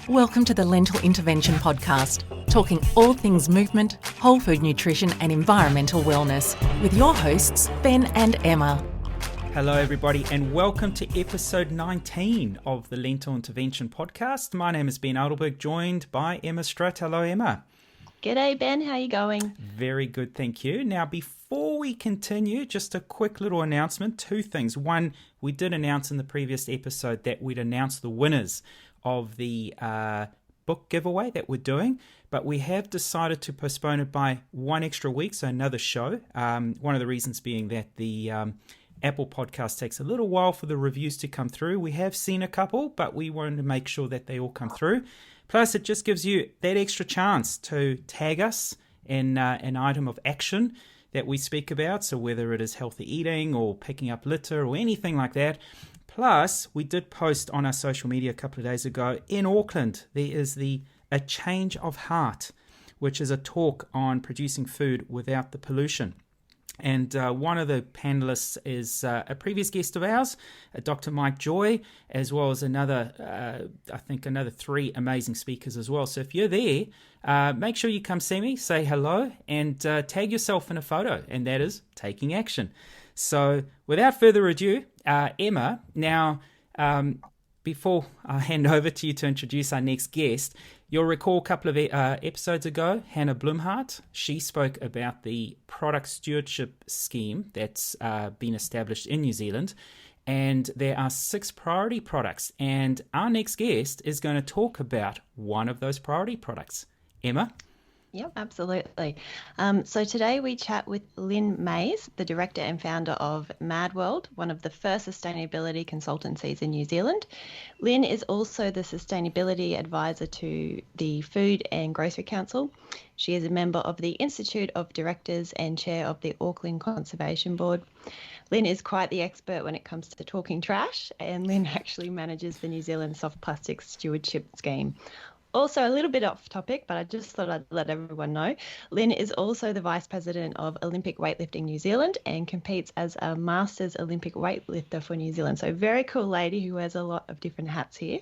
Welcome to the Lentil Intervention Podcast, talking all things movement, whole food nutrition and environmental wellness with your hosts, Ben and Emma. Hello everybody and welcome to episode 19 of the Lentil Intervention Podcast. My name is Ben Alderberg, joined by Emma Strutt. Hello Emma. G'day Ben, how are you going? Very good, thank you. Now before we continue, just a quick little announcement, two things. One, we did announce in the previous episode that we'd announce the winners of the book giveaway that we're doing, but we have decided to postpone it by one extra week, so another show. One of the reasons being that the Apple podcast takes a little while for the reviews to come through. We have seen a couple, but we wanted to make sure that they all come through. Plus, it just gives you that extra chance to tag us in an item of action that we speak about. So whether it is healthy eating or picking up litter or anything like that. Plus, we did post on our social media a couple of days ago, in Auckland, there is A Change of Heart, which is a talk on producing food without the pollution. And one of the panelists is a previous guest of ours, Dr. Mike Joy, as well as another three amazing speakers as well. So if you're there, make sure you come see me, say hello, and tag yourself in a photo, and that is taking action. So without further ado, Emma, now before I hand over to you to introduce our next guest, you'll recall a couple of episodes ago, Hannah Blumhardt, she spoke about the product stewardship scheme that's been established in New Zealand, and there are 6 priority products, and our next guest is going to talk about one of those priority products. Emma? Yep, absolutely. So today we chat with Lyn Mayes, the director and founder of Mad World, one of the first sustainability consultancies in New Zealand. Lyn is also the sustainability advisor to the Food and Grocery Council. She is a member of the Institute of Directors and chair of the Auckland Conservation Board. Lyn is quite the expert when it comes to talking trash, and Lyn actually manages the New Zealand Soft Plastics Stewardship Scheme. Also, a little bit off topic, but I just thought I'd let everyone know. Lyn is also the Vice President of Olympic Weightlifting New Zealand and competes as a Masters Olympic weightlifter for New Zealand. So very cool lady who wears a lot of different hats here.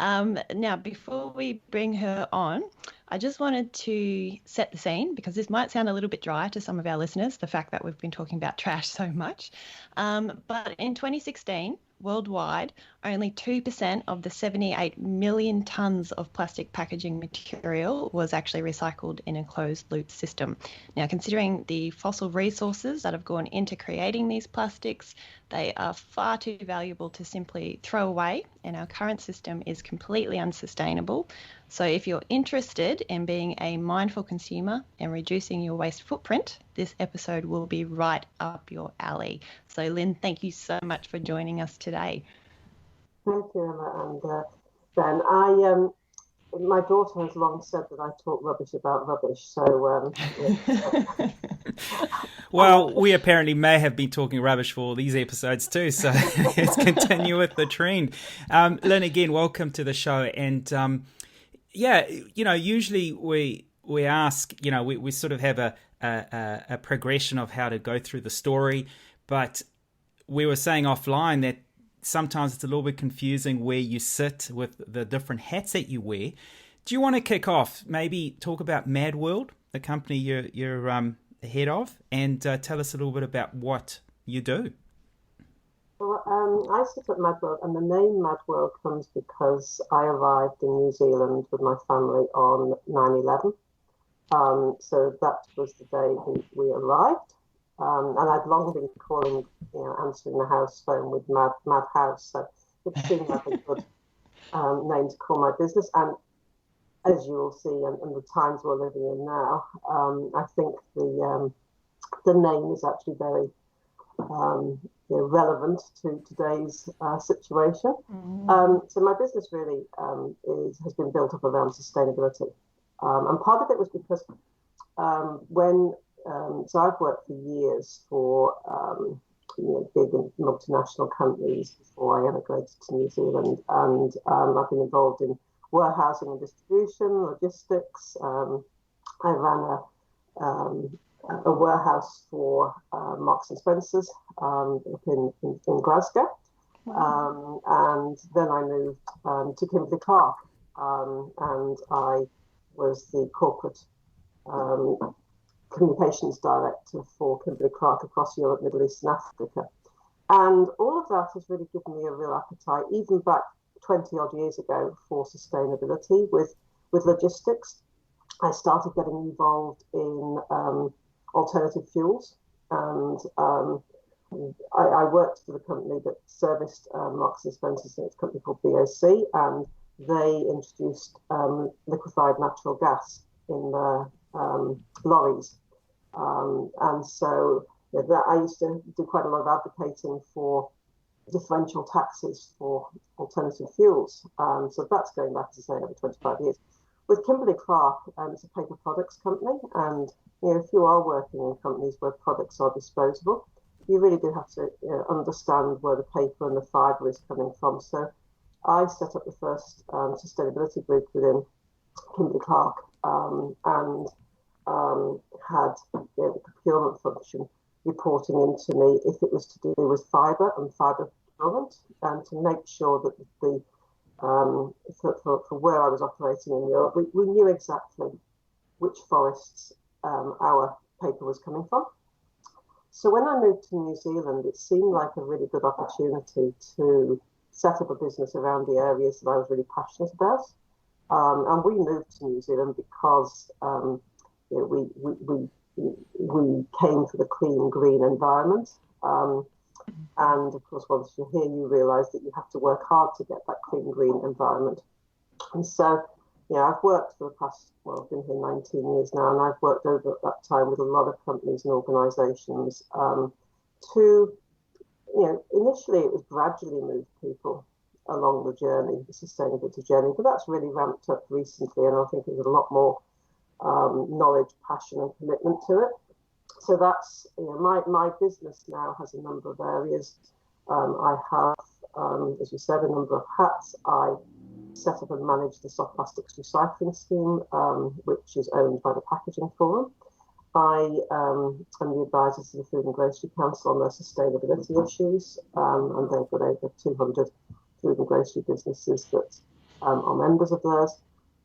Now, before we bring her on, I just wanted to set the scene because this might sound a little bit dry to some of our listeners, the fact that we've been talking about trash so much. But in 2016, worldwide, only 2% of the 78 million tonnes of plastic packaging material was actually recycled in a closed-loop system. Now, considering the fossil resources that have gone into creating these plastics, they are far too valuable to simply throw away, and our current system is completely unsustainable. So if you're interested in being a mindful consumer and reducing your waste footprint, this episode will be right up your alley. So Lyn, thank you so much for joining us today. Thank you, Emma and Ben. My daughter has long said that I talk rubbish about rubbish, so... Well, we apparently may have been talking rubbish for all these episodes too, so let's continue with the trend. Lyn, again, welcome to the show, and usually we ask, we sort of have a progression of how to go through the story, but we were saying offline that sometimes it's a little bit confusing where you sit with the different hats that you wear. Do you want to kick off? Maybe talk about Mad World, the company you're head of, and tell us a little bit about what you do. Well, I set up Mad World, and the name Mad World comes because I arrived in New Zealand with my family on 9/11. So that was the day we arrived. And I'd long been calling, answering the house phone with Mad House. So it seemed like a good name to call my business. And as you will see, and the times we're living in now, I think the name is actually very relevant to today's situation. Mm-hmm. So my business really has been built up around sustainability. And part of it was because so I've worked for years for big multinational companies before I emigrated to New Zealand, and I've been involved in warehousing and distribution, logistics. I ran a warehouse for Marks and Spencer's up in Glasgow, and then I moved to Kimberley-Clark and I was the corporate communications director for Kimberly-Clark across Europe, Middle East and Africa. And all of that has really given me a real appetite, even back 20 odd years ago, for sustainability with logistics. I started getting involved in alternative fuels, and I worked for the company that serviced Marks and Spencer's, it's a company called BOC, and they introduced liquefied natural gas in their lorries. And so I used to do quite a lot of advocating for differential taxes for alternative fuels. So that's going back to, say, over 25 years. With Kimberly-Clark, it's a paper products company, and if you are working in companies where products are disposable, you really do have to understand where the paper and the fibre is coming from. So I set up the first sustainability group within Kimberly-Clark, and had the procurement function reporting into me if it was to do with fibre and fibre procurement, and to make sure that the for where I was operating in Europe, we knew exactly which forests our paper was coming from. So when I moved to New Zealand, it seemed like a really good opportunity to set up a business around the areas that I was really passionate about. And we moved to New Zealand because we came for the clean, green environment. And of course, once you're here, you realise that you have to work hard to get that clean, green environment. And so, I've worked for the past, I've been here 19 years now, and I've worked over that time with a lot of companies and organisations to, initially it was gradually move people along the journey, the sustainability journey, but that's really ramped up recently, and I think there's a lot more knowledge, passion and commitment to it. So that's, my business now has a number of areas. I have, as you said, a number of hats. I set up and manage the soft plastics recycling scheme, which is owned by the Packaging Forum. I am the advisor to the Food and Grocery Council on their sustainability issues, and they've got over 200 food and grocery businesses that are members of theirs.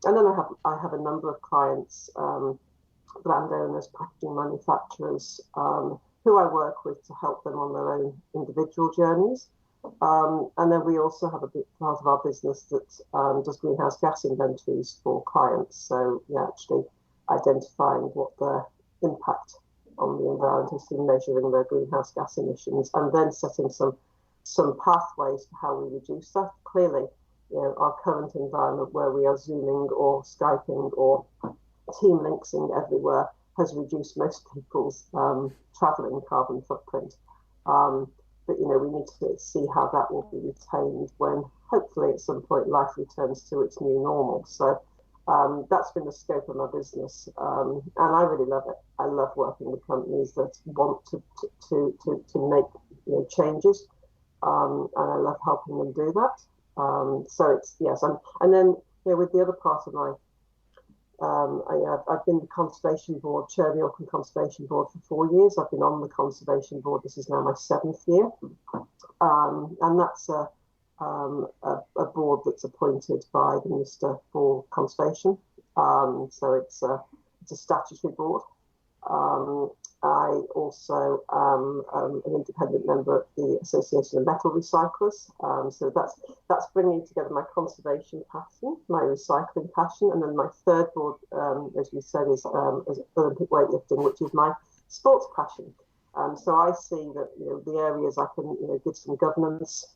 And then I have a number of clients, brand owners, packaging manufacturers, who I work with to help them on their own individual journeys. And then we also have a big part of our business that does greenhouse gas inventories for clients. So actually identifying what their impact on the environment is through measuring their greenhouse gas emissions, and then setting some pathways for how we reduce that. Clearly, our current environment where we are Zooming or Skyping or team linksing everywhere has reduced most people's travelling carbon footprint. But we need to see how that will be retained when hopefully at some point life returns to its new normal. So that's been the scope of my business, and I really love it. I love working with companies that want to make changes, and I love helping them do that. So it's and then with the other part of my I've been the Conservation Board, chair of the Auckland Conservation Board for 4 years. I've been on the Conservation Board. This is now my 7th year. And that's a board that's appointed by the Minister for Conservation. So it's a statutory board. I also am an independent member of the Association of Metal Recyclers. So that's bringing together my conservation passion, my recycling passion, and then my third board, as you said, is Olympic weightlifting, which is my sports passion. So I see that the areas I can give some governance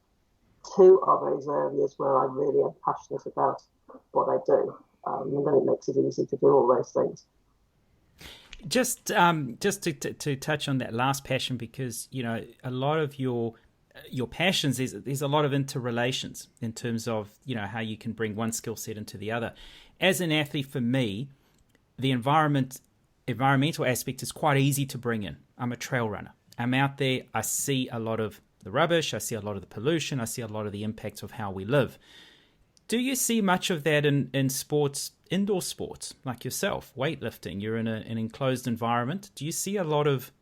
to are those areas where I really am passionate about what I do, and then it makes it easy to do all those things. Just to touch on that last passion, because a lot of your passions, there's a lot of interrelations in terms of how you can bring one skill set into the other. As an athlete, for me, the environmental aspect is quite easy to bring in. I'm a trail runner. I'm out there. I see a lot of the rubbish. I see a lot of the pollution. I see a lot of the impacts of how we live. Do you see much of that in sports, indoor sports, like yourself, weightlifting? You're in an enclosed environment. Do you see a lot of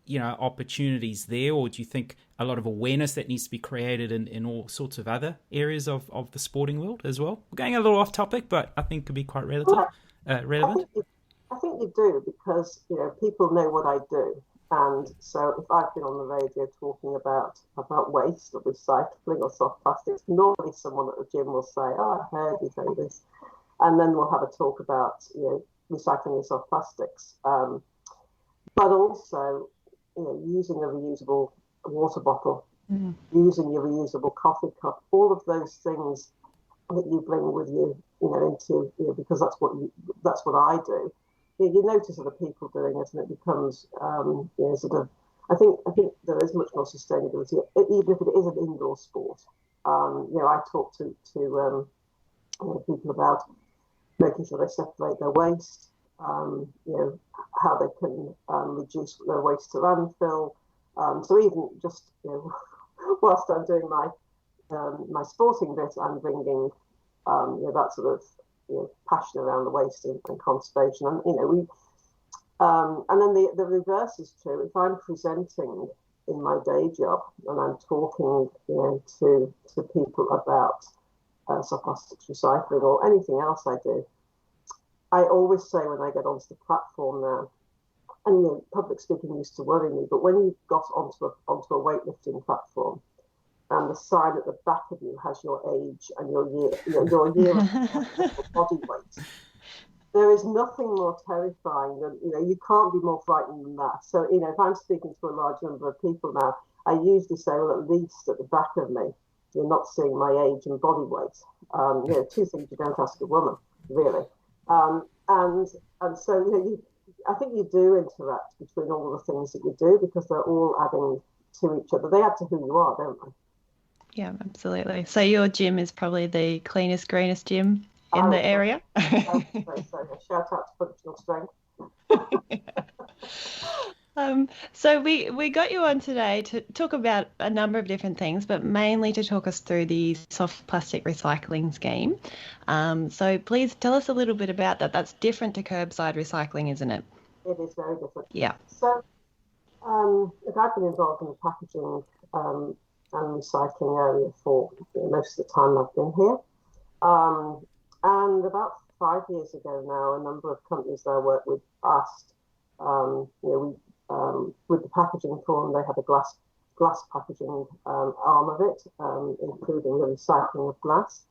opportunities there, or do you think a lot of awareness that needs to be created in all sorts of other areas of the sporting world as well? We're going a little off topic, but I think could be quite relevant. I think you do, because people know what I do, and so if I've been on the radio talking about waste or recycling or soft plastics, normally someone at the gym will say, "Oh, I heard you say this," and then we'll have a talk about recycling and soft plastics, but also using a reusable water bottle, using your reusable coffee cup, all of those things that you bring with you, into because that's what I do. You notice other people doing it, and it becomes sort of. I think there is much more sustainability, even if it is an indoor sport. I talk to people about making sure they separate their waste. How they can reduce their waste to landfill. So even just whilst I'm doing my sporting bit, I'm bringing that sort of passion around the waste and conservation. And and then the reverse is true. If I'm presenting in my day job and I'm talking to people about soft plastics recycling or anything else I do, I always say when I get onto the platform now, and public speaking used to worry me, but when you got onto a weightlifting platform, and the sign at the back of you has your age and your year of body weight, there is nothing more terrifying than you can't be more frightened than that. So if I'm speaking to a large number of people now, I usually say, well, at least at the back of me, you're not seeing my age and body weight. Two things you don't ask a woman, really. And so I think you do interact between all of the things that you do, because they're all adding to each other. They add to who you are, don't they? Yeah, absolutely. So your gym is probably the cleanest, greenest gym in the area. So shout out to Functional Strength. So we got you on today to talk about a number of different things, but mainly to talk us through the soft plastic recycling scheme. So please tell us a little bit about that. That's different to curbside recycling, isn't it? It is very different. Yeah. So I've been involved in the packaging and recycling area for most of the time I've been here. And about 5 years ago now, a number of companies that I work with asked, with the packaging forum, they had a glass packaging arm of it, including the recycling of glass.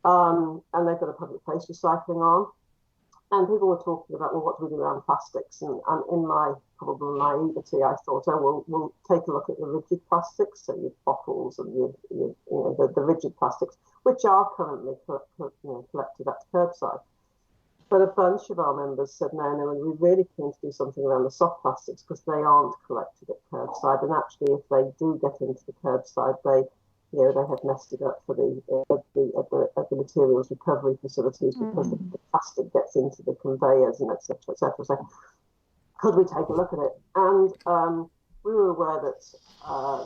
And they've got a public place recycling arm. And people were talking about, well, what do we do around plastics? And in my probably naivety, I thought, we'll take a look at the rigid plastics, so your bottles and the rigid plastics, which are currently collected at curbside. But a bunch of our members said, no, we're really keen to do something around the soft plastics, because they aren't collected at curbside. And actually, if they do get into the curbside, they have messed it up for the materials recovery facilities, because the plastic gets into the conveyors and et cetera, et cetera. So could we take a look at it? And we were aware that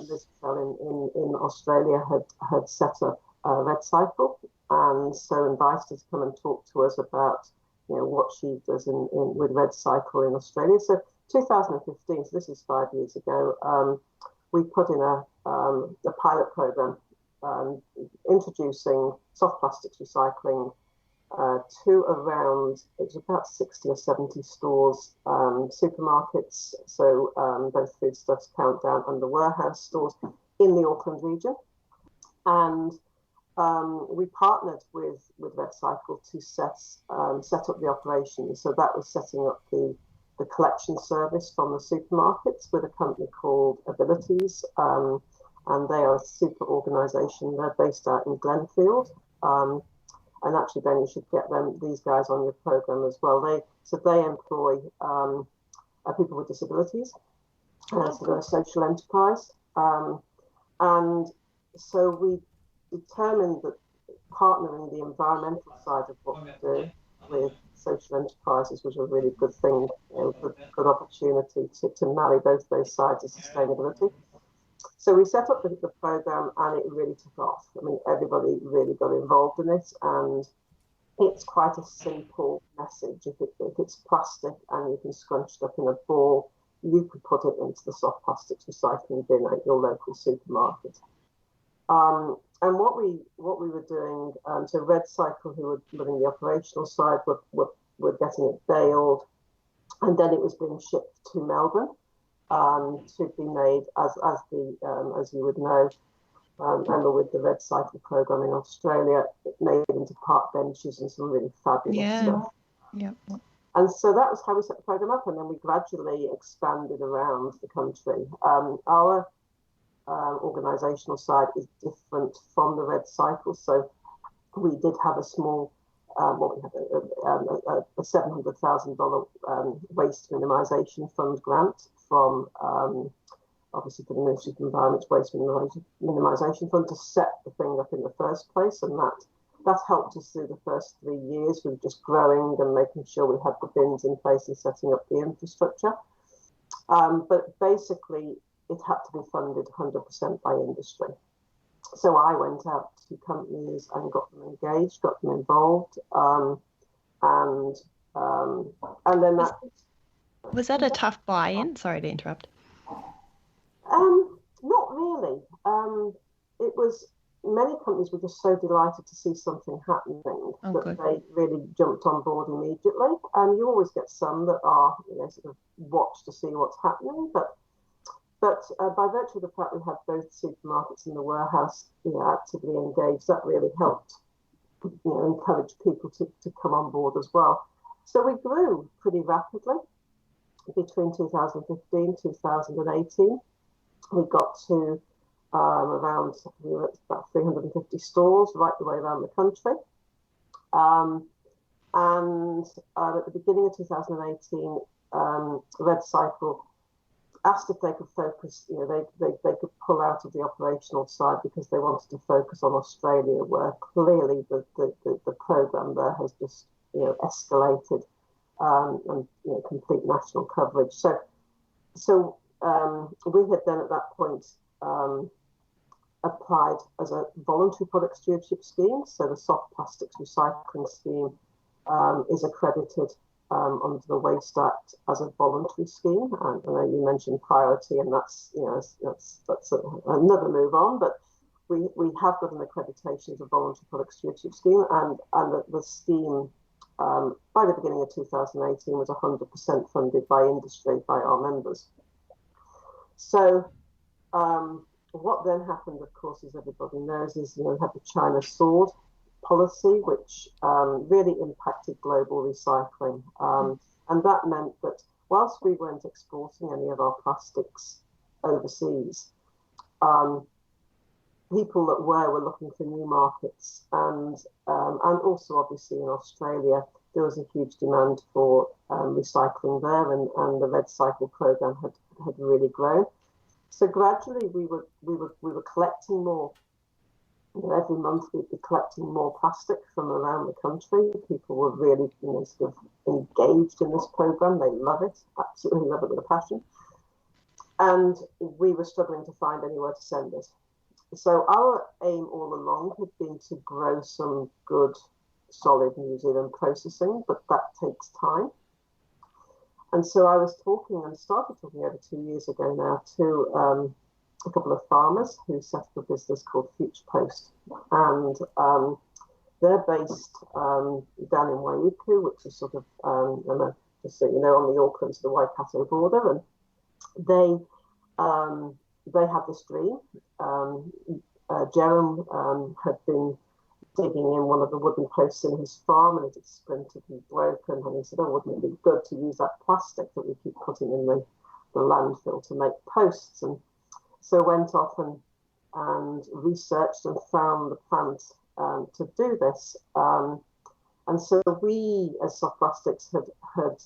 this girl in Australia had set up Red Cycle, and so invited us to come and talk to us about what she does with Red Cycle in Australia. So 2015, so this is 5 years ago, we put in a pilot program introducing soft plastics recycling to around, it was about 60 or 70 stores, supermarkets, so both Foodstuffs, Countdown and the warehouse stores in the Auckland region. And we partnered with Red Cycle to set up the operation. So that was setting up the collection service from the supermarkets with a company called Abilities, and they are a super organisation. They're based out in Glenfield, and actually, Ben, you should get these guys on your program as well. They employ people with disabilities, so they're a social enterprise, and so we determined that partnering the environmental side of what we do with social enterprises was a really good thing, good opportunity to marry both those sides of sustainability. So we set up the program, and it really took off. I mean, everybody really got involved in it, and it's quite a simple message. If it's plastic and you can scrunch it up in a ball, you could put it into the soft plastics recycling bin at your local supermarket. And what we were doing, so Red Cycle, who were running the operational side, were getting it baled, and then it was being shipped to Melbourne to be made as you would know, and with the Red Cycle program in Australia, it made into park benches and some really fabulous stuff. Yeah. And so that was how we set the program up, and then we gradually expanded around the country. Our organisational side is different from the Red Cycle, so we did have a small, we had a $700,000 waste minimisation fund grant from, obviously, for the Ministry of Environment's Waste Minimisation Fund to set the thing up in the first place, and that helped us through the first 3 years with just growing and making sure we had the bins in place and setting up the infrastructure. But basically, it had to be funded 100% by industry. So I went out to companies and got them engaged, got them involved, and then that. Was that a tough buy-in? Sorry to interrupt. Not really. It was. Many companies were just so delighted to see something happening that they really jumped on board immediately. And you always get some that are, sort of watch to see what's happening. But by virtue of the fact we had both supermarkets and the warehouse, actively engaged, that really helped, encourage people to come on board as well. So we grew pretty rapidly between 2015, 2018. We got to we were at about 350 stores right the way around the country. And at the beginning of 2018, Red Cycle asked if they could focus, they could pull out of the operational side because they wanted to focus on Australia, where clearly the program there has just, escalated and, complete national coverage. So we had then at that point applied as a voluntary product stewardship scheme. So the soft plastics recycling scheme is accredited under the Waste Act as a voluntary scheme. And I know you mentioned priority, and that's another move on. But we have got an accreditation as a voluntary product stewardship scheme, and the scheme by the beginning of 2018 was 100% funded by industry, by our members. So what then happened, of course, as everybody knows, is we had the China sword policy, which really impacted global recycling. And that meant that whilst we weren't exporting any of our plastics overseas, people that were looking for new markets. And also, obviously, in Australia, there was a huge demand for recycling there, and the Red Cycle program had really grown. So gradually, we were collecting more. Every month, we'd be collecting more plastic from around the country. People were really, sort of engaged in this program. They love it, absolutely love it with a passion. And we were struggling to find anywhere to send it. So our aim all along had been to grow some good, solid New Zealand processing, but that takes time. And so I started talking over 2 years ago now to a couple of farmers who set up a business called Future Post. And they're based down in Waiuku, which is sort of, just so you know, on the Auckland to the Waikato border. And they had this dream. Jerem had been digging in one of the wooden posts in his farm, and it had splintered and broken. And he said, wouldn't it be good to use that plastic that we keep putting in the landfill to make posts? And so went off and researched and found the plant to do this. And so we, as Soft Plastics, had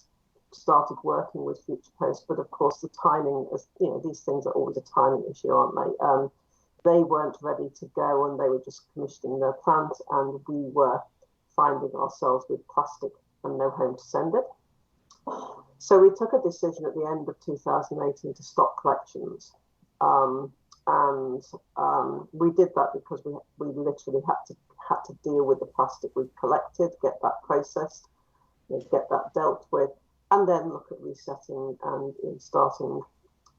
started working with Future Post, but of course the timing, these things are always a timing issue, aren't they? They weren't ready to go, and they were just commissioning their plant, and we were finding ourselves with plastic and no home to send it. So we took a decision at the end of 2018 to stop collections. We did that because we literally had to deal with the plastic we collected, get that processed, get that dealt with, and then look at resetting and starting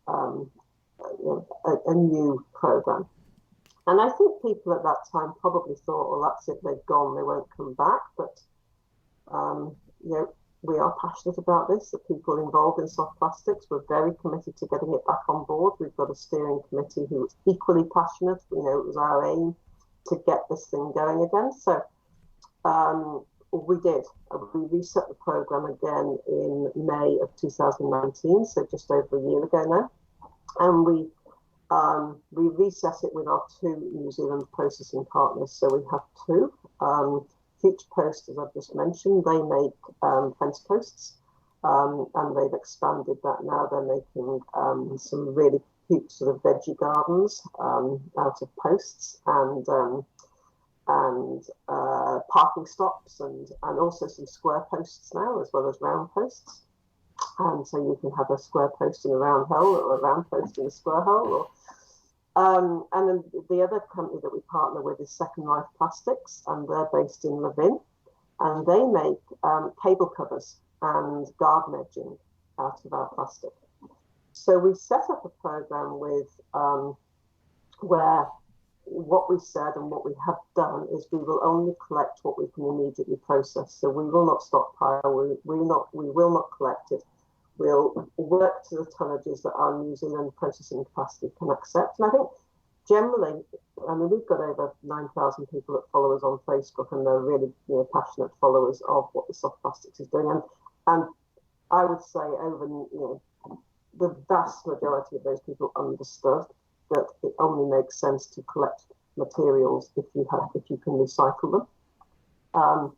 a new program. And I think people at that time probably thought, well, that's it, they've gone, they won't come back. But we are passionate about this. The people involved in soft plastics were very committed to getting it back on board. We've got a steering committee who was equally passionate. It was our aim to get this thing going again. So we did. We reset the program again in May of 2019, so just over a year ago now. And we reset it with our 2 New Zealand processing partners. So we have 2. Future Post, as I've just mentioned, they make fence posts, and they've expanded that now. They're making some really cute sort of veggie gardens out of posts, and parking stops, and also some square posts now, as well as round posts. So you can have a square post in a round hole, or a round post in a square hole. And then the other company that we partner with is Second Life Plastics, and they're based in Lyn, and they make cable covers and garden edging out of our plastic. So we set up a program with where what we said and what we have done is we will only collect what we can immediately process. So we will not stockpile. We will not collect it. We'll work to the tonnages that our New Zealand processing capacity can accept. And I think generally, we've got over 9,000 people that follow us on Facebook, and they're really passionate followers of what the soft plastics is doing. And I would say over the vast majority of those people understood that it only makes sense to collect materials if you can recycle them.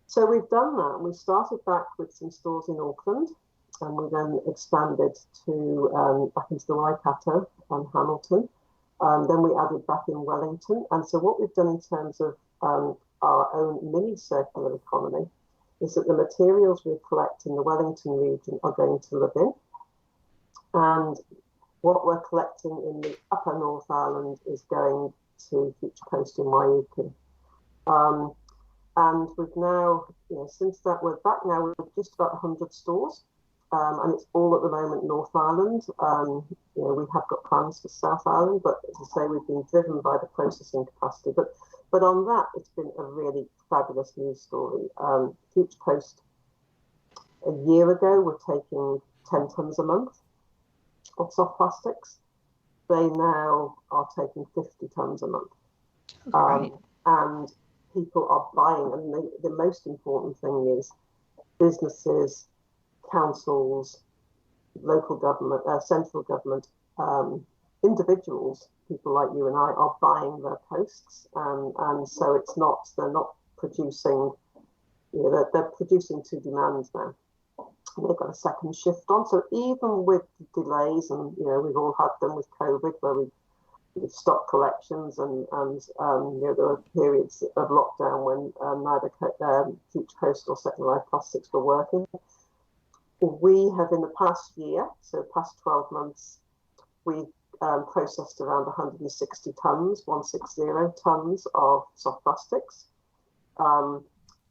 So we've done that. We started back with some stores in Auckland, and we then expanded to back into the Waikato and Hamilton. Then we added back in Wellington. And so what we've done in terms of our own mini circular economy is that the materials we collect in the Wellington region are going to Lyn, and what we're collecting in the upper North Island is going to Future Post in Waiuku. And we've now, since that, we're back now with just about 100 stores. And it's all at the moment North Island. We have got plans for South Island, but as I say, we've been driven by the processing capacity. But on that, it's been a really fabulous news story. Future Post a year ago were taking 10 tonnes a month of soft plastics. They now are taking 50 tonnes a month. Right. And people are buying. And the most important thing is businesses, councils, local government, central government, individuals, people like you and I, are buying their posts, and so they're not producing, they're producing to demand now. They've got a second shift on, so even with delays, and we've all had them with COVID, where we've stopped collections, and there were periods of lockdown when neither Future Post or Second Life Plastics were working. We have, in the past year, so past 12 months, we've processed around 160 tonnes, 160 tonnes of soft plastics.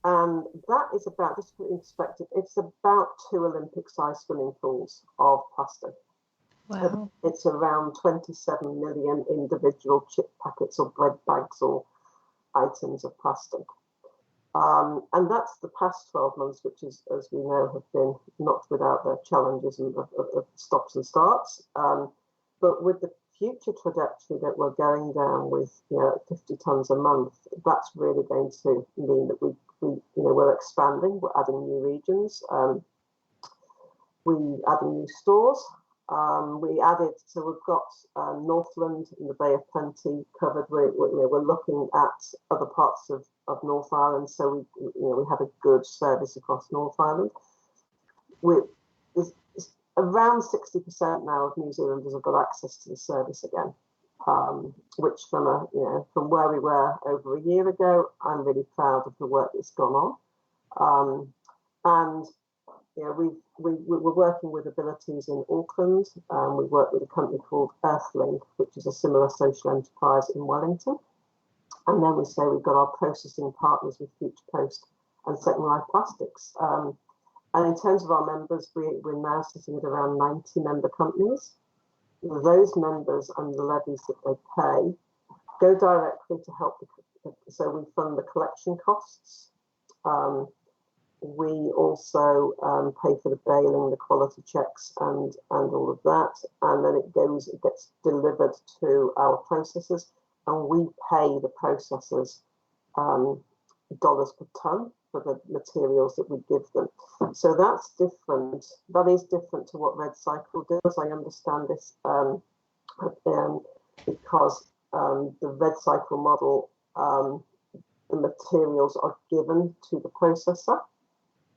And that is about, just to put it in perspective, it's about 2 Olympic-sized swimming pools of plastic. Wow. It's around 27 million individual chip packets or bread bags or items of plastic. And that's the past 12 months, which is, as we know, have been not without their challenges of stops and starts. But with the future trajectory that we're going down with 50 tonnes a month, that's really going to mean that we're expanding, we're adding new regions, we're adding new stores. We added, so we've got Northland and the Bay of Plenty covered. We're looking at other parts of North Island, so we have a good service across North Island. There's around 60% now of New Zealanders have got access to the service again, which from where we were over a year ago, I'm really proud of the work that's gone on. And we're working with abilities in Auckland. We work with a company called Earthlink, which is a similar social enterprise in Wellington. And then we've got our processing partners with Future Post and Second Life Plastics. And in terms of our members, we're now sitting at around 90 member companies. Those members and the levies that they pay go directly to help. So we fund the collection costs. We also pay for the baling, the quality checks, and all of that. And then it gets delivered to our processors, and we pay the processors dollars per tonne for the materials that we give them. So that's different. That is different to what Red Cycle does. I understand this because the Red Cycle model, the materials are given to the processor,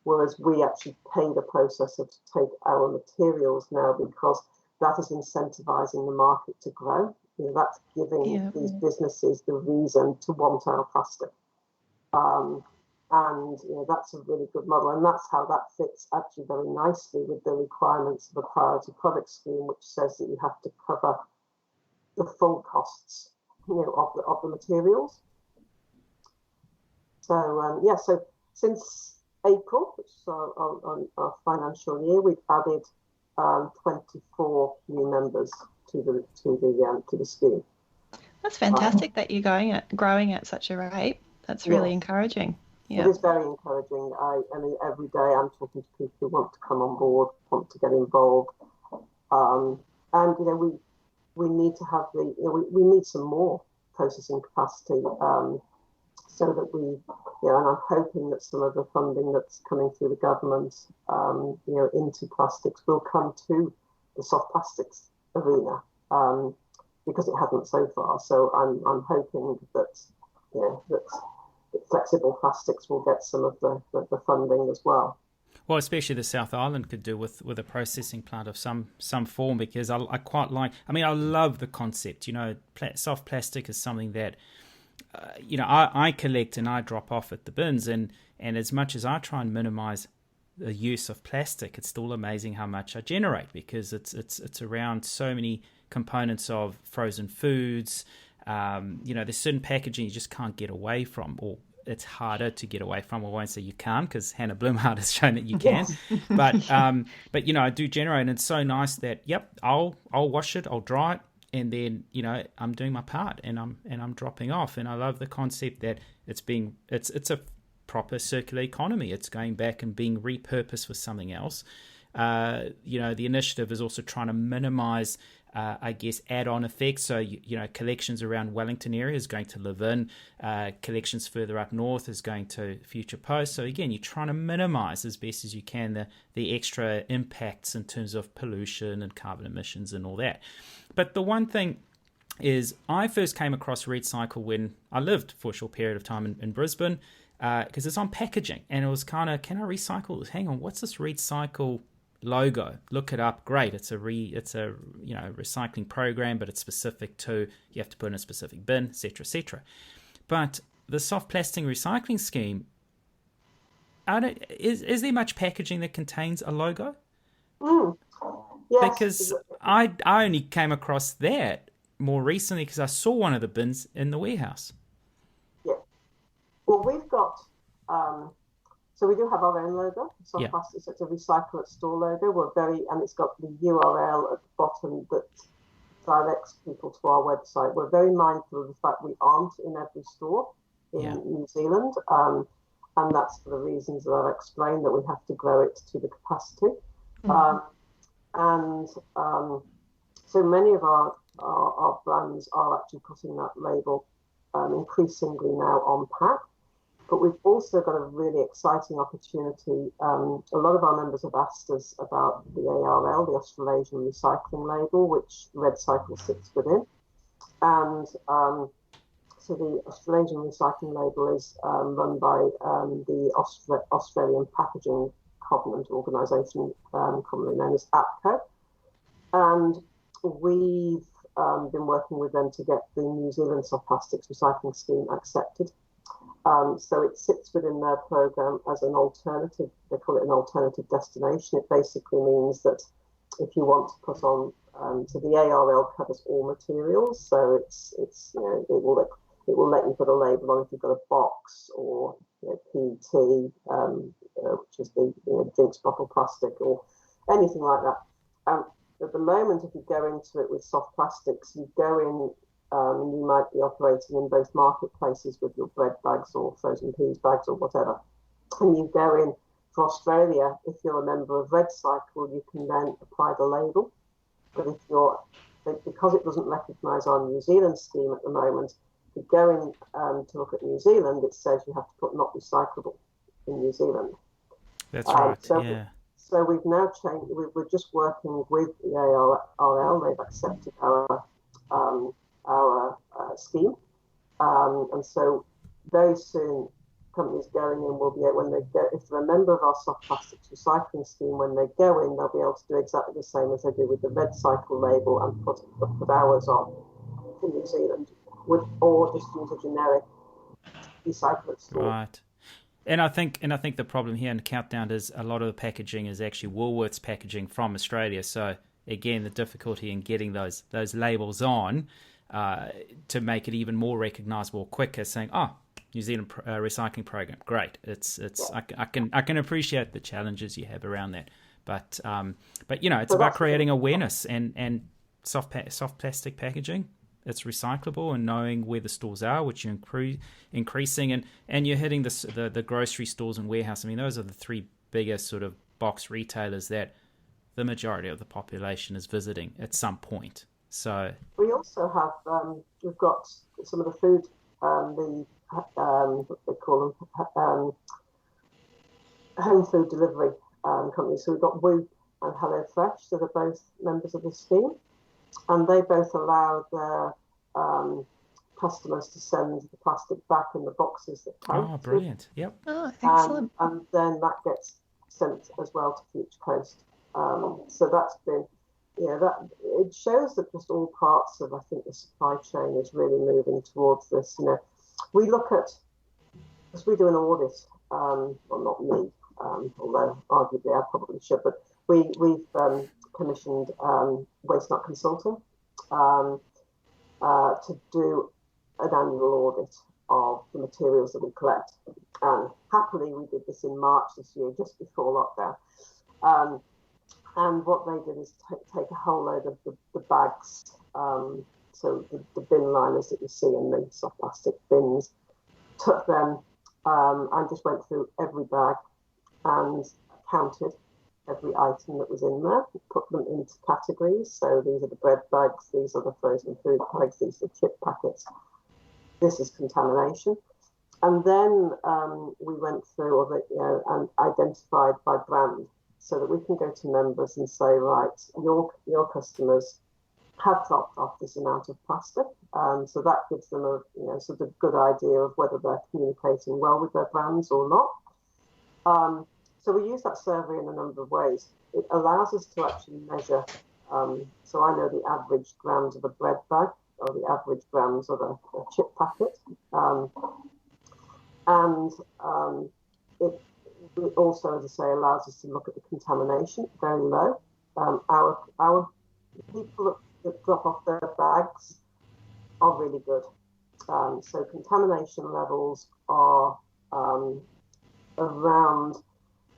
whereas we actually pay the processor to take our materials now, because that is incentivizing the market to grow. That's giving these businesses the reason to want our plastic. And that's a really good model, and that's how that fits actually very nicely with the requirements of the priority product scheme, which says that you have to cover the full costs, of the materials. So so since April, which is our financial year, we've added 24 new members to the scheme. That's fantastic that you're growing at such a rate. That's really encouraging. Yeah. It is very encouraging. I mean, every day I'm talking to people who want to come on board, want to get involved, and we need to have we need some more processing capacity, so that and I'm hoping that some of the funding that's coming through the government, into plastics will come to the soft plastics arena, because it hasn't so far. So I'm hoping that that flexible plastics will get some of the funding as well. Well, especially the South Island could do with a processing plant of some form, because I quite like. I mean, I love the concept. Soft plastic is something that I collect and I drop off at the bins, and as much as I try and minimise the use of plastic, it's still amazing how much I generate, because it's around so many components of frozen foods. There's certain packaging you just can't get away from, or it's harder to get away from. I won't say you can't, because Hannah Blumhardt has shown that you can. But I do generate, and it's so nice that I'll wash it, I'll dry it, and then I'm doing my part, and I'm dropping off. And I love the concept that it's a proper circular economy. It's going back and being repurposed for something else. The initiative is also trying to minimise add-on effects. So, collections around Wellington area is going to live in, collections further up north is going to future post. So again, you're trying to minimise as best as you can the extra impacts in terms of pollution and carbon emissions and all that. But the one thing is, I first came across Red Cycle when I lived for a short period of time in Brisbane, because it's on packaging, and it was kind of, can I recycle this? Hang on, what's this Red Cycle logo? Look it up. Great, it's a recycling program, but it's specific to, you have to put in a specific bin, etc., etc. But the soft plastic recycling scheme, is there much packaging that contains a logo? Yes. Because I only came across that more recently, because I saw one of the bins in the warehouse. Yeah. Well, we've got so we do have our own logo. Soft plastics, it's a recycle at store logo. And it's got the URL at the bottom that directs people to our website. We're very mindful of the fact we aren't in every store in New Zealand, and that's for the reasons that I've explained, that we have to grow it to the capacity. So many of our brands are actually putting that label increasingly now on pack. But we've also got a really exciting opportunity. A lot of our members have asked us about the ARL, the Australasian Recycling Label, which Red Cycle sits within. And so the Australasian Recycling Label is run by the Australian Packaging Covenant Organisation, commonly known as APCO. And we've been working with them to get the New Zealand soft plastics recycling scheme accepted. So it sits within their program as an alternative. They call it an alternative destination. It basically means that if you want to put on, so the ARL covers all materials. So it will let you put a label on if you've got a box or PET, which is the drinks bottle plastic or anything like that. At the moment, if you go into it with soft plastics, you go in and you might be operating in both marketplaces with your bread bags or frozen peas bags or whatever. And you go in for Australia, if you're a member of RedCycle, you can then apply the label. But because it doesn't recognise our New Zealand scheme at the moment, if you go in to look at New Zealand, it says you have to put not recyclable in New Zealand. That's right, yeah. So we've now changed. We're just working with the ARL. They've accepted our scheme, and so very soon companies going in will be able, when they go, if they're a member of our soft plastics recycling scheme, when they go in, they'll be able to do exactly the same as they do with the RedCycle label and put ours on in New Zealand, or just use a generic recyclable store. Right. And I think the problem here in the Countdown is a lot of the packaging is actually Woolworths packaging from Australia. So again, the difficulty in getting those labels on to make it even more recognisable quicker, saying, "Oh, New Zealand recycling program, great." It's I can appreciate the challenges you have around that, but it's about creating awareness and soft plastic packaging. It's recyclable, and knowing where the stores are, which you're increasing, and you're hitting the grocery stores and warehouse. I mean, those are the three biggest sort of box retailers that the majority of the population is visiting at some point. So we also have we've got some of the food, what they call them, home food delivery companies. So we've got Whoop and HelloFresh that are both members of the scheme. And they both allow their customers to send the plastic back in the boxes that come. Oh, brilliant. Yep. Oh, excellent. And then that gets sent as well to Future Coast. So that's been, that it shows that just all parts of, I think, the supply chain is really moving towards this. We look at, because we do an audit, well, not me, although arguably I probably should, but we've commissioned Waste Not Consulting to do an annual audit of the materials that we collect. And happily, we did this in March this year, just before lockdown. And what they did is take a whole load of the bags, so the bin liners that you see in the soft plastic bins, took them and just went through every bag and counted every item that was in there, put them into categories. So these are the bread bags, these are the frozen food bags, these are the chip packets. This is contamination. And then we went through and identified by brand, so that we can go to members and say, right, your customers have dropped off this amount of plastic. So that gives them a sort of good idea of whether they're communicating well with their brands or not. So we use that survey in a number of ways. It allows us to actually measure. So I know the average grams of a bread bag or the average grams of a chip packet. It also, as I say, allows us to look at the contamination, very low. Our people that drop off their bags are really good. So contamination levels are around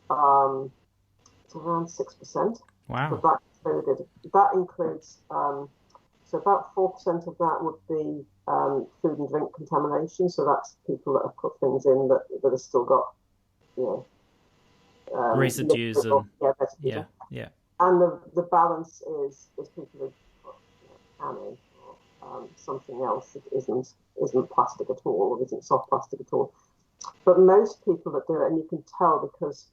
6%. Wow. That includes so about 4% of that would be food and drink contamination. So that's people that have put things in that have still got residues residues. Yeah. And the balance is people who put canning or something else that isn't plastic at all or isn't soft plastic at all. But most people that do it, and you can tell because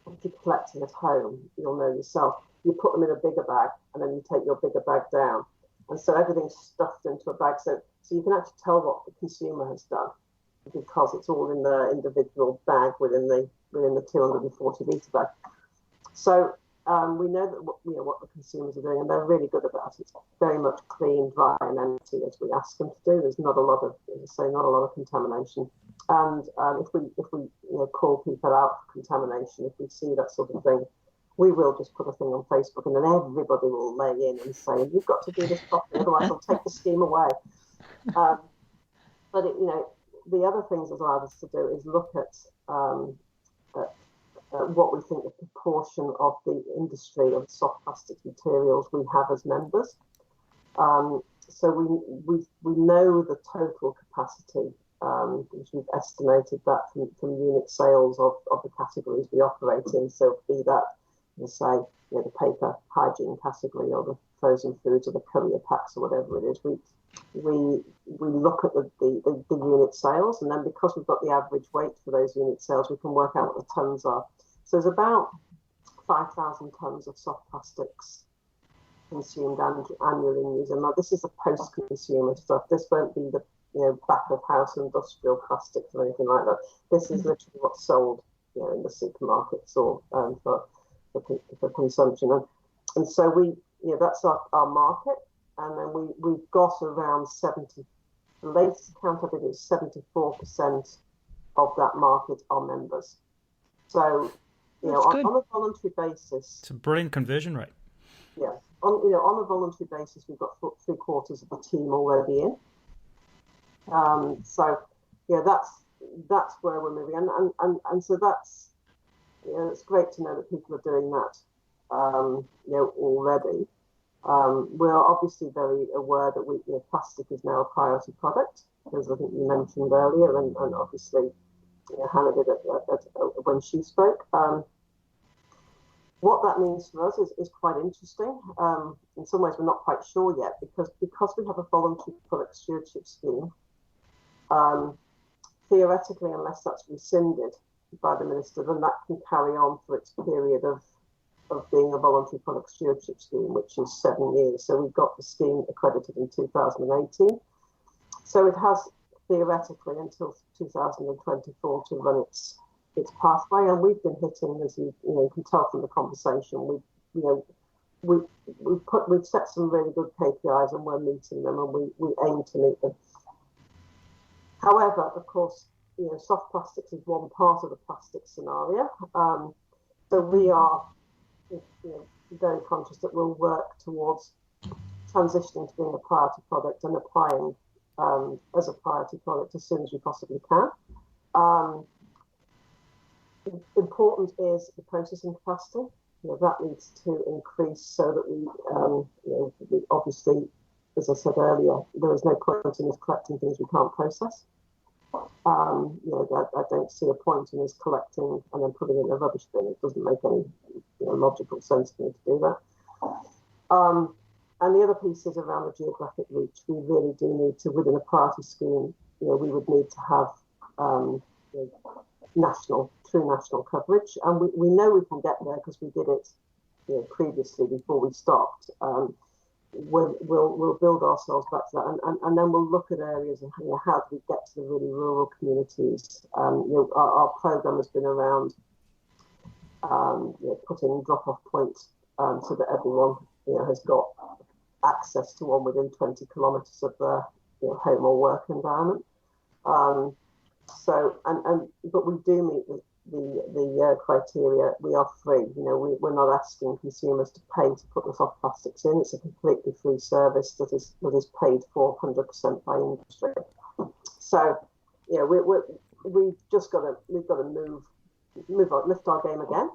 if you're collecting at home, you'll know yourself, you put them in a bigger bag and then you take your bigger bag down. And so everything's stuffed into a bag. So you can actually tell what the consumer has done because it's all in the individual bag within the 240 litre bag. So we know that what the consumers are doing, and they're really good about it. It's very much clean, dry, and empty as we ask them to do. There's not a lot of, as I say, not a lot of contamination. And if we call people out for contamination, if we see that sort of thing, we will just put a thing on Facebook, and then everybody will lay in and say, "You've got to do this properly, otherwise I'll take the scheme away." But the other things it allows us to do is look at what we think the proportion of the industry of soft plastic materials we have as members. So we know the total capacity, because we've estimated that from unit sales of the categories we operate in. So be that, let's say, the paper hygiene category or the frozen foods or the courier packs or whatever it is. We look at the unit sales, and then because we've got the average weight for those unit sales, we can work out what the tonnes are. So there's about 5,000 tonnes of soft plastics consumed annually in New Zealand. Now, this is the post-consumer stuff. This won't be the back of house industrial plastics or anything like that. This is literally what's sold in the supermarkets or for consumption. And so that's our market. And then we've got around 70, the latest count I think is 74% of that market are members. So, on a voluntary basis. It's a brilliant conversion rate. Yeah. On a voluntary basis, we've got 3/4 of the team already in. So, that's where we're moving. And so that's, it's great to know that people are doing that, already. We're obviously very aware that plastic is now a priority product, as I think you mentioned earlier, and obviously Hannah did when she spoke. What that means for us is quite interesting. In some ways, we're not quite sure yet, because we have a voluntary product stewardship scheme. Theoretically, unless that's rescinded by the minister, then that can carry on for its period of being a voluntary product stewardship scheme, which is 7 years. So we've got the scheme accredited in 2018. So it has theoretically until 2024 to run its pathway, and we've been hitting, as you can tell from the conversation, we've set some really good KPIs and we're meeting them, and we aim to meet them. However, of course, soft plastics is one part of the plastic scenario. So we are very conscious that we'll work towards transitioning to being a priority product and applying as a priority product as soon as we possibly can. Important is the processing capacity. That needs to increase so that we obviously, as I said earlier, there is no point in us collecting things we can't process. I don't see a point in us collecting and then putting it in a rubbish bin. It doesn't make any logical sense to me to do that. And the other piece is around the geographic reach. We really do need to, within a priority scheme, we would need to have true national coverage, and we know we can get there because we did it previously before we stopped. We'll build ourselves back to that, and then we'll look at areas of how do we get to the really rural communities. Our program has been around putting drop-off points so that everyone has got access to one within 20 kilometres of their home or work environment. But we do meet the criteria. We are free. We're not asking consumers to pay to put the soft plastics in. It's a completely free service that is paid for 100% by industry. So, we've got to lift our game again.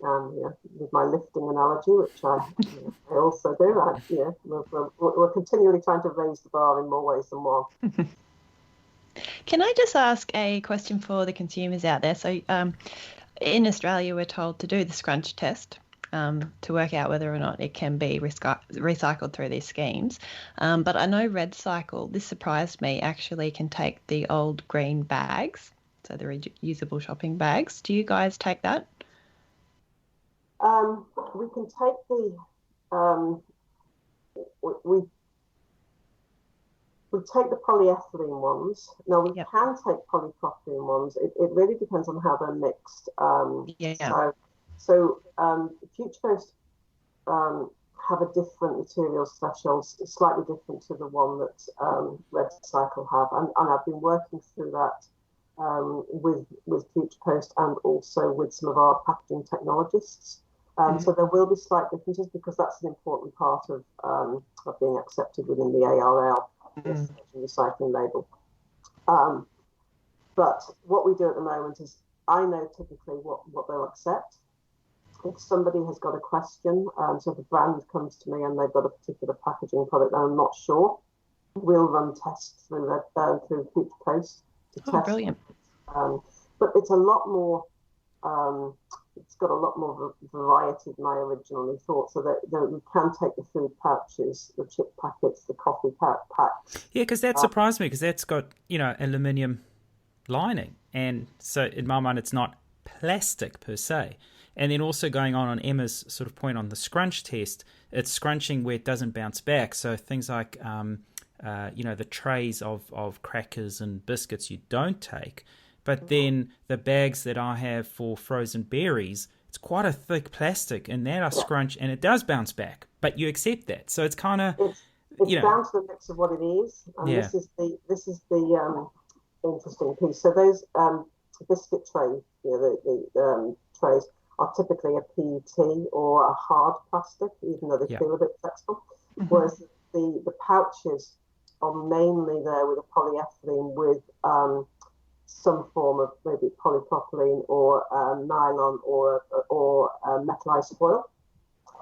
And with my lifting analogy, which I also do, we're continually trying to raise the bar in more ways than one. Can I just ask a question for the consumers out there? So in Australia, we're told to do the scrunch test to work out whether or not it can be recycled through these schemes. But I know RedCycle, this surprised me, actually can take the old green bags, so the reusable shopping bags. Do you guys take that? We can take we take the polyethylene ones. Now, we can take polypropylene ones. It really depends on how they're mixed. So Future Coast have a different materials threshold, slightly different to the one that RedCycle have. And I've been working through that with Future Coast and also with some of our packaging technologists. So there will be slight differences because that's an important part of being accepted within the ARL. Recycling label. But what we do at the moment is I know typically what they'll accept. If somebody has got a question, so if a brand comes to me and they've got a particular packaging product and I'm not sure, we'll run tests through Future Post to test. Brilliant. But it's a lot more. It's got a lot more variety than I originally thought. So that we can take the food pouches, the chip packets, the coffee packs. Yeah, because that surprised me, because that's got aluminium lining, and so in my mind it's not plastic per se. And then also going on Emma's sort of point on the scrunch test, it's scrunching where it doesn't bounce back. So things like the trays of crackers and biscuits you don't take. But then the bags that I have for frozen berries, it's quite a thick plastic, and that I scrunch, and it does bounce back. But you accept that, so it's kind of it's down to the mix of what it is. And this is the interesting piece. So those biscuit trays, the trays are typically a PET or a hard plastic, even though they feel a bit flexible. Whereas the pouches are mainly there with a polyethylene with some form of maybe polypropylene or nylon or metallized foil,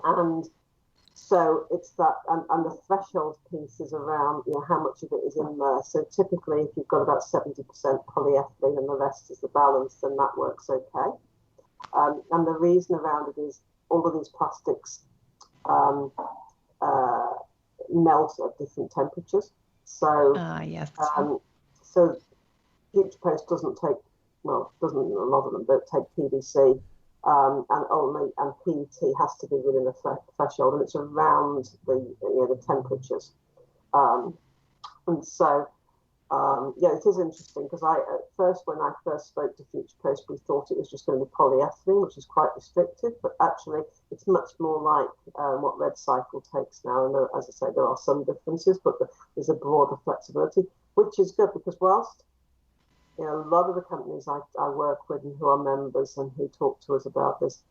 and so it's that, and the threshold piece is around how much of it is in there. So typically, if you've got about 70% polyethylene and the rest is the balance, then that works okay. And the reason around it is all of these plastics melt at different temperatures. So yes. So Future Post doesn't a lot of them don't take PVC, and PET has to be within a threshold, and it's around the temperatures. And so it is interesting, because when I first spoke to Future Post, we thought it was just going to be polyethylene, which is quite restrictive, but actually it's much more like what Red Cycle takes now. And as I say, there are some differences, but there's a broader flexibility, which is good, because whilst a lot of the companies I work with and who are members and who talk to us about this,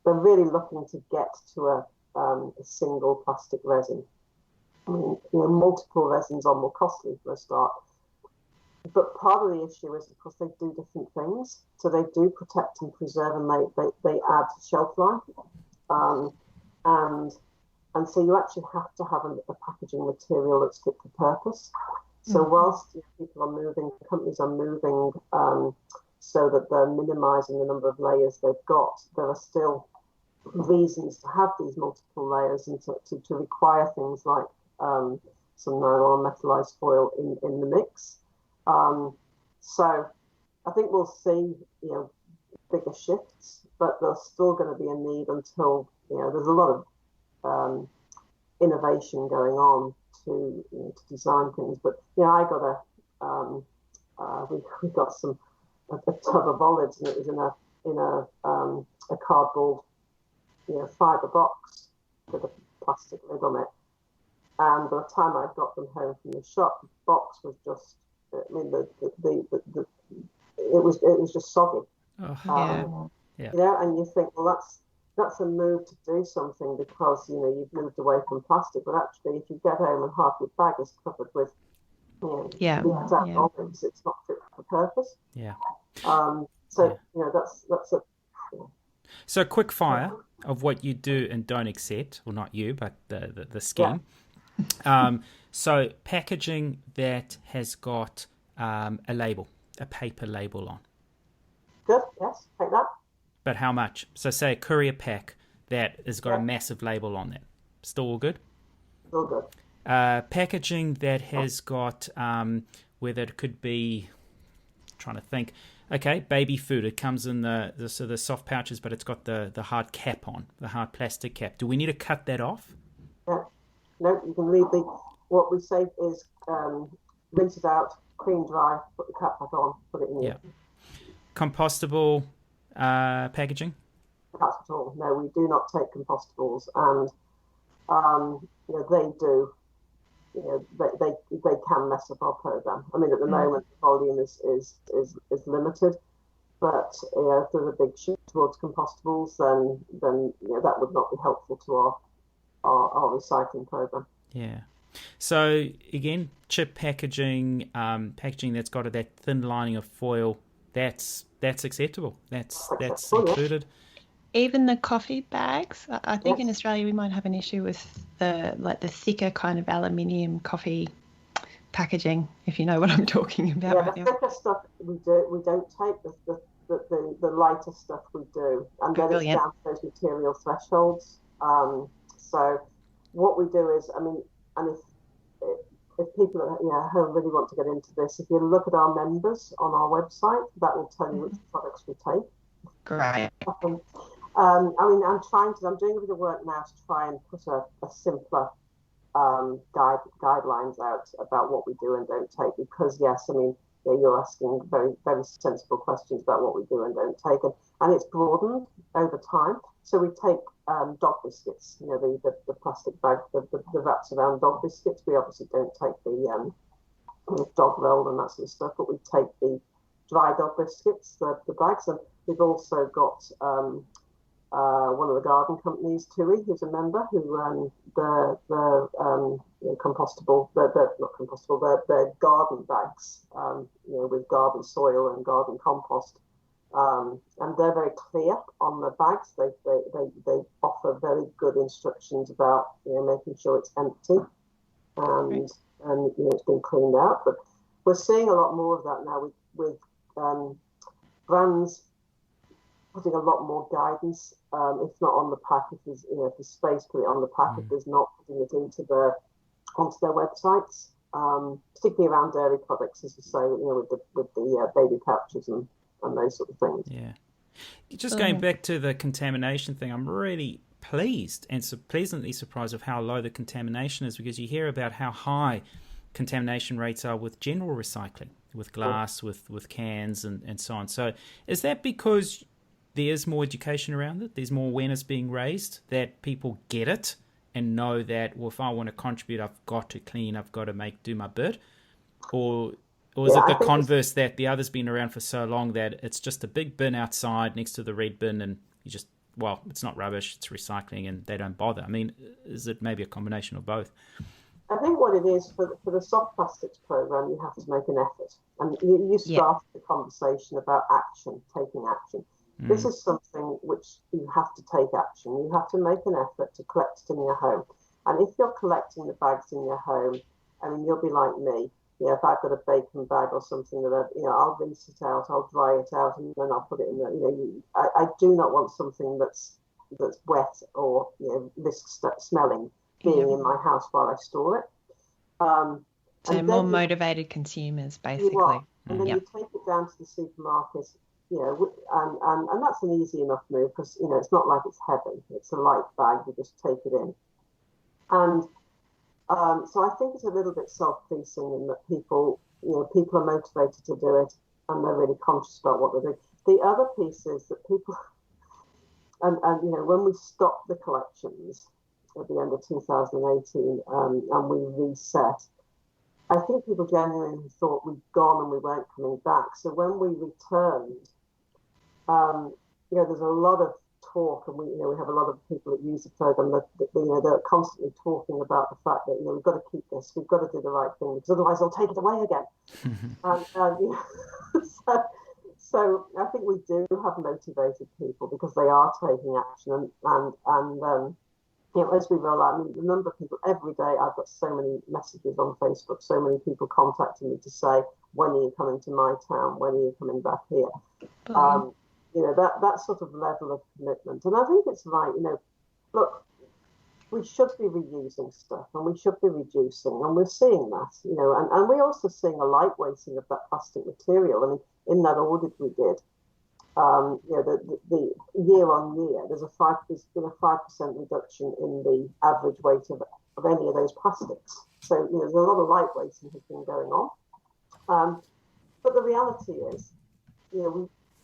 they're really looking to get to a single plastic resin. I mean, multiple resins are more costly for a start. But part of the issue is because they do different things. So they do protect and preserve, and they add shelf life. And so you actually have to have a packaging material that's fit for purpose. So whilst companies are moving so that they're minimising the number of layers they've got, there are still reasons to have these multiple layers and to require things like some nylon metallized foil in the mix. So I think we'll see bigger shifts, but there's still going to be a need until there's a lot of innovation going on to design things. But I got we got a tub of olives, and it was in a cardboard fibre box with a plastic lid on it. And by the time I got them home from the shop, the box was just, it was just soggy. And you think, well, that's a move to do something, because you've moved away from plastic. But actually, if you get home and half your bag is covered with olives, it's not fit for purpose. That's a. So quick fire of what you do and don't accept, well, not you, but the scheme. So packaging that has got a label, a paper label on. Good, yes, take that. But how much? So say a courier pack that has got a massive label on it. Still all good? Still good. Packaging that has got, whether it could be, trying to think, okay, baby food. It comes in the soft pouches, but it's got the hard cap on, the hard plastic cap. Do we need to cut that off? No, you can leave what we say is rinse it out, clean dry, put the cap back on, put it in the Compostable packaging? Not at all. No, we do not take compostables, and they do. They can mess up our program. I mean, at the moment, the volume is limited, but if there's a big shift towards compostables, then that would not be helpful to our recycling program. Yeah. So again, chip packaging, packaging that's got that thin lining of foil that's acceptable. That's acceptable, included. Even the coffee bags. I think in Yes. Australia we might have an issue with the thicker kind of aluminium coffee packaging, if you know what I'm talking about Yeah, right the now. thicker stuff we do. We don't take the lighter stuff we do, and then it's Brilliant. down to those material thresholds. So what we do is, I mean, and if people who really want to get into this, if you look at our members on our website, that will tell you which products we take. Great. I mean, I'm doing a bit of work now to try and put a simpler guidelines out about what we do and don't take, because yes, I mean, you're asking very, very sensible questions about what we do and don't take, and it's broadened over time. So we take dog biscuits, the plastic bag, the wraps around dog biscuits. We obviously don't take the dog roll and that sort of stuff, but we take the dry dog biscuits, the bags, and we've also got one of the garden companies, TUI, who's a member, who the compostable, not compostable, they're garden bags, with garden soil and garden compost, and they're very clear on the bags. They offer very good instructions about making sure it's empty and it's been cleaned out. But we're seeing a lot more of that now with brands putting a lot more guidance, if not on the pack, if there's space, put it on the pack. If there's not, putting it onto their websites, particularly around dairy products, as you say, with the baby pouches and those sort of things. Yeah. Just going back to the contamination thing, I'm really pleased and pleasantly surprised of how low the contamination is, because you hear about how high contamination rates are with general recycling, with glass, with cans and so on. So is that because there's more education around it, there's more awareness being raised, that people get it and know that, well, if I want to contribute, I've got to clean, I've got to do my bit? Or is it the converse, that the other's been around for so long that it's just a big bin outside next to the red bin, and you just, well, it's not rubbish, it's recycling, and they don't bother? I mean, is it maybe a combination of both? I think what it is, for the soft plastics program, you have to make an effort. And you started the conversation about action, taking action. This is something which you have to take action. You have to make an effort to collect it in your home. And if you're collecting the bags in your home, I mean, you'll be like me. If I've got a bacon bag or something that I'll rinse it out, I'll dry it out, and then I'll put it in the. I do not want something that's wet or risks smelling being in my house while I store it. So more motivated consumers, basically. And then you take it down to the supermarket. And that's an easy enough move, because it's not like it's heavy. It's a light bag. You just take it in, and so I think it's a little bit self-policing in that people are motivated to do it, and they're really conscious about what they're doing. The other piece is that people, and when we stopped the collections at the end of 2018, and we reset, I think people genuinely thought we'd gone and we weren't coming back. So when we returned, there's a lot of talk, and we have a lot of people that use the program that they're constantly talking about the fact that we've got to keep this, we've got to do the right thing, because otherwise they'll take it away again. So I think we do have motivated people, because they are taking action, and as we roll out, I mean, the number of people every day, I've got so many messages on Facebook, so many people contacting me to say, when are you coming to my town? When are you coming back here? That sort of level of commitment. And I think it's right, look, we should be reusing stuff, and we should be reducing, and we're seeing that, and we're also seeing a lightweighting of that plastic material. I mean, in that audit we did, the year on year, there's been a 5% reduction in the average weight of any of those plastics. So there's a lot of lightweighting has been going on. But the reality is,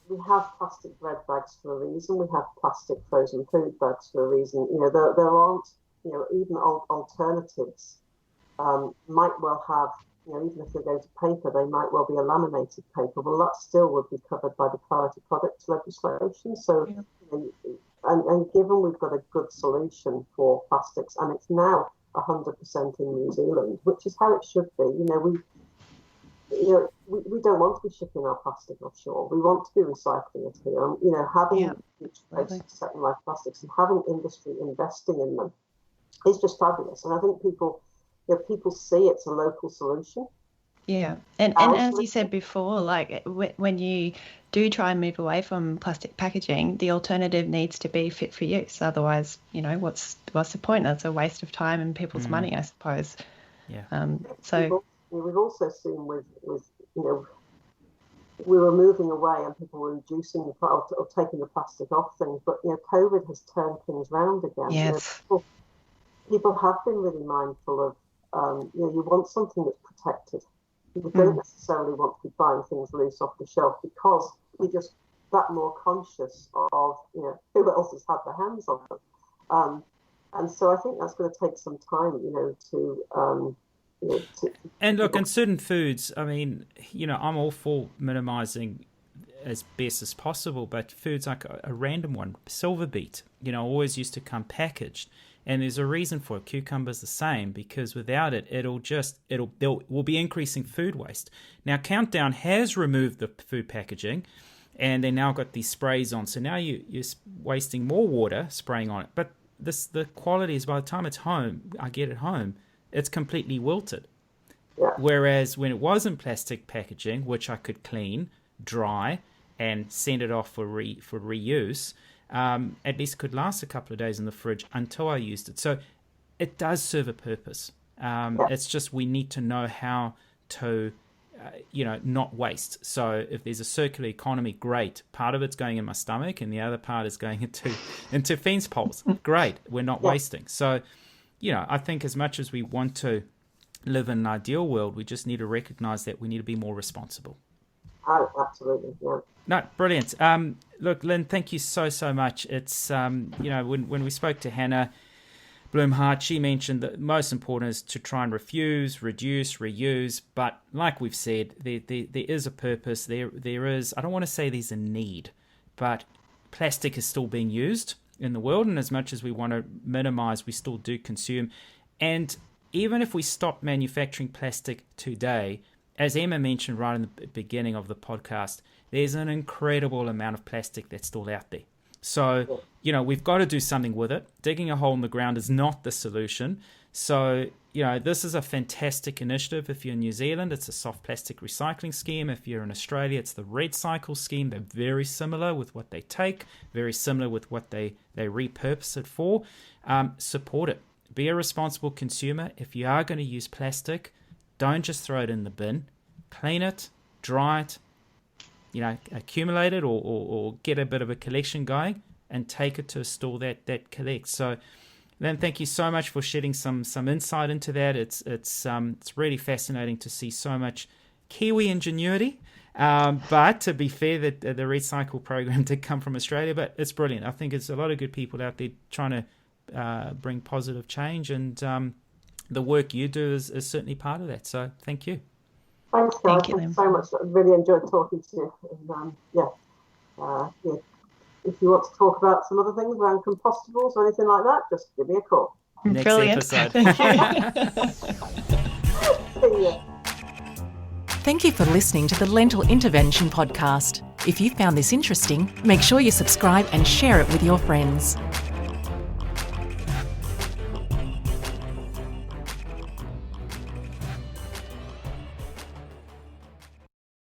we have plastic bread bags for a reason. We have plastic frozen food bags for a reason. There aren't, even alternatives might well have. Even if they go to paper, they might well be a laminated paper. Well, that still would be covered by the priority products legislation. So, and given we've got a good solution for plastics, and it's now 100% in New Zealand, which is how it should be. we don't want to be shipping our plastic offshore. We want to be recycling it here. And, having future waste Second Life plastics and having industry investing in them is just fabulous. And I think people see it's a local solution. Yeah, and as you said before, like when you do try and move away from plastic packaging, the alternative needs to be fit for use. Otherwise, what's the point? That's a waste of time and people's money, I suppose. Yeah. So we've also seen with we were moving away and people were reducing or taking the plastic off things, but COVID has turned things round again. Yes. People have been really mindful of you want something that's protected. You don't necessarily want to be buying things loose off the shelf because you're just that more conscious of who else has had their hands on them. And so I think that's going to take some time, to and look, in certain foods, I mean, I'm all for minimising as best as possible, but foods like a random one, silver beet, always used to come packaged. And there's a reason for it. Cucumber's the same, because without it, we'll be increasing food waste. Now, Countdown has removed the food packaging, and they now got these sprays on. So now you're wasting more water spraying on it. But the quality is, by the time I get it home, it's completely wilted. Yeah. Whereas when it was in plastic packaging, which I could clean, dry, and send it off for reuse, at least could last a couple of days in the fridge until I used it. So it does serve a purpose. It's just we need to know how to, not waste. So if there's a circular economy, great. Part of it's going in my stomach and the other part is going into fence poles. Great. We're not wasting. So, I think as much as we want to live in an ideal world, we just need to recognize that we need to be more responsible. Oh, absolutely, yeah. No, brilliant. Look, Lyn, thank you so much. It's, when we spoke to Hannah Bloomhart, she mentioned that most important is to try and refuse, reduce, reuse. But like we've said, there is a purpose. There is, I don't want to say there's a need, but plastic is still being used in the world. And as much as we want to minimize, we still do consume. And even if we stop manufacturing plastic today, as Emma mentioned right in the beginning of the podcast, there's an incredible amount of plastic that's still out there. So, we've got to do something with it. Digging a hole in the ground is not the solution. So, this is a fantastic initiative. If you're in New Zealand, it's a soft plastic recycling scheme. If you're in Australia, it's the Red Cycle scheme. They're very similar with what they take, very similar with what they repurpose it for. Support it. Be a responsible consumer. If you are going to use plastic, don't just throw it in the bin. Clean it, dry it, accumulate it or get a bit of a collection going and take it to a store that collects. So then thank you so much for shedding some insight into that. It's really fascinating to see so much Kiwi ingenuity. But to be fair, that the recycle program did come from Australia, but it's brilliant. I think it's a lot of good people out there trying to bring positive change, and the work you do is certainly part of that. So thank you. Thanks, guys. Thank you so much. I really enjoyed talking to you. And, if you want to talk about some other things around compostables or anything like that, just give me a call. Next Brilliant. episode. See ya. Thank you for listening to the Lentil Intervention podcast. If you found this interesting, make sure you subscribe and share it with your friends.